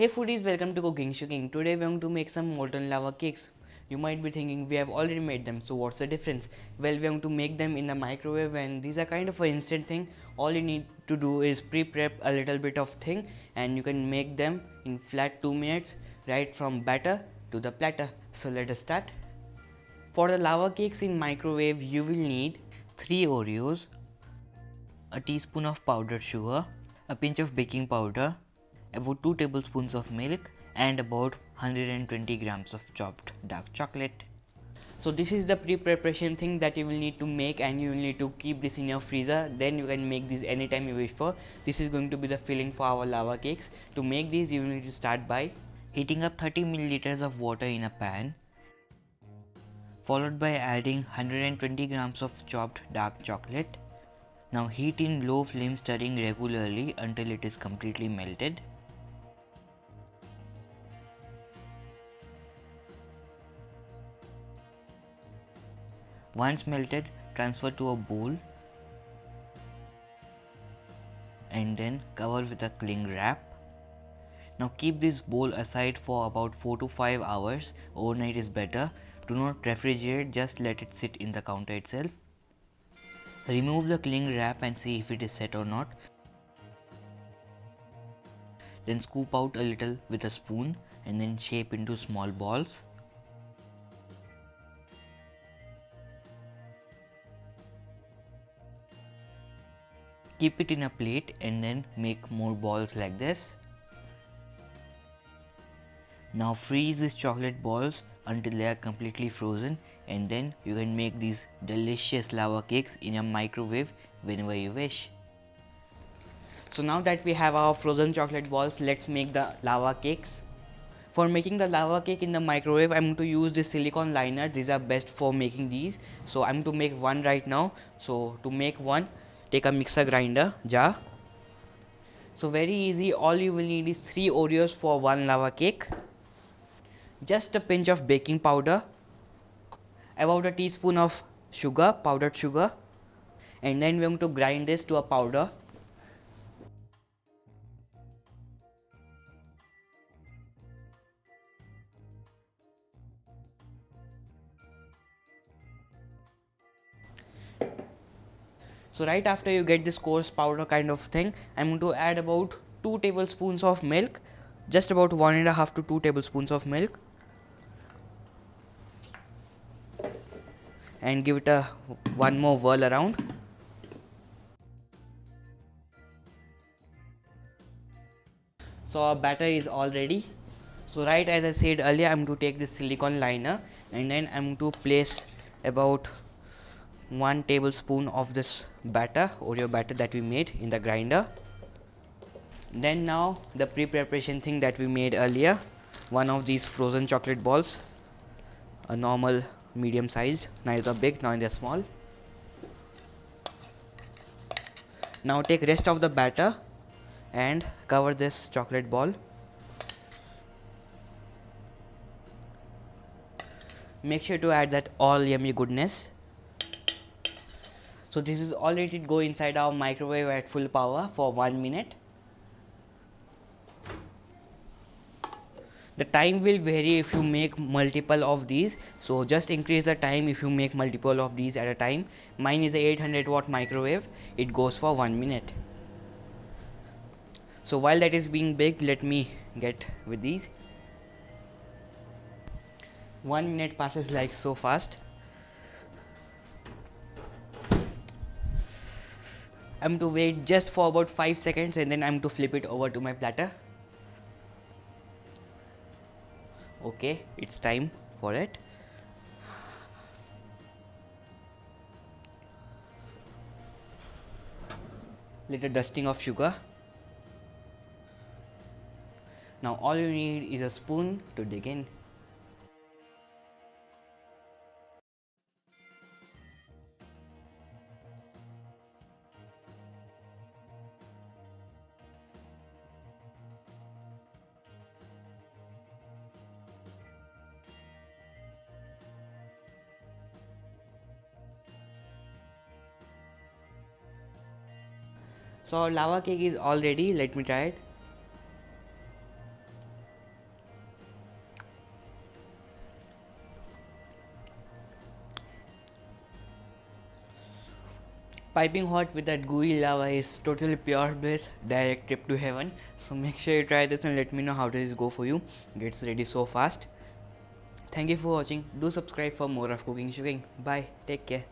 Hey foodies, welcome to Cooking Shooking. Today we are going to make some molten lava cakes. You might be thinking we have already made them, so what's the difference? Well, we are going to make them in the microwave and these are kind of an instant thing. All you need to do is pre-prep a little bit of thing and you can make them in flat 2 minutes right from batter to the platter. So let us start. For the lava cakes in microwave you will need 3 Oreos, a teaspoon of powdered sugar, a pinch of baking powder, about 2 tablespoons of milk and about 120 grams of chopped dark chocolate. So this is the pre-preparation thing that you will need to make and you will need to keep this in your freezer. Then you can make this anytime you wish for. This is going to be the filling for our lava cakes. To make these you will need to start by heating up 30 milliliters of water in a pan, followed by adding 120 grams of chopped dark chocolate. Now heat in low flame, stirring regularly until it is completely melted. Once melted, transfer to a bowl and then cover with a cling wrap. Now keep this bowl aside for about 4 to 5 hours. Overnight is better. Do not refrigerate, just let it sit in the counter itself. Remove the cling wrap and see if it is set or not. Then scoop out a little with a spoon and then shape into small balls. Keep it in a plate and then make more balls like this. Now freeze these chocolate balls until they are completely frozen and then you can make these delicious lava cakes in a microwave whenever you wish. So now that we have our frozen chocolate balls, let's make the lava cakes. For making the lava cake in the microwave, I'm going to use this silicone liner. These are best for making these. So I'm going to make one right now. So to make one, take a mixer grinder jar. So very easy, all you will need is 3 Oreos for one lava cake, just a pinch of baking powder, about a teaspoon of sugar, powdered sugar, and then we're going to grind this to a powder. So right after you get this coarse powder kind of thing, I'm going to add about 2 tablespoons of milk, just about 1.5 to 2 tablespoons of milk, and give it a one more whirl around. So our batter is all ready. So right as I said earlier, I'm going to take this silicone liner and then I'm going to place about 1 tablespoon of this batter, Oreo batter that we made in the grinder. Then now the pre-preparation thing that we made earlier, one of these frozen chocolate balls, a normal medium size, neither big neither small. Now take rest of the batter and cover this chocolate ball. Make sure to add that all yummy goodness. So this is all ready to go inside our microwave at full power for 1 minute. The time will vary if you make multiple of these, so just increase the time if you make multiple of these at a time. Mine is a 800 watt microwave, it goes for 1 minute. So while that is being baked, let me get with these. 1 minute passes like so fast. I'm to wait just for about 5 seconds and then I'm to flip it over to my platter. Okay, it's time for it. Little dusting of sugar. Now all you need is a spoon to dig in. So our lava cake is all ready. Let me try it. Piping hot with that gooey lava is totally pure bliss, direct trip to heaven. So make sure you try this and let me know how does this go for you. Gets ready so fast. Thank you for watching. Do subscribe for more of Cooking Shooking. Bye. Take care.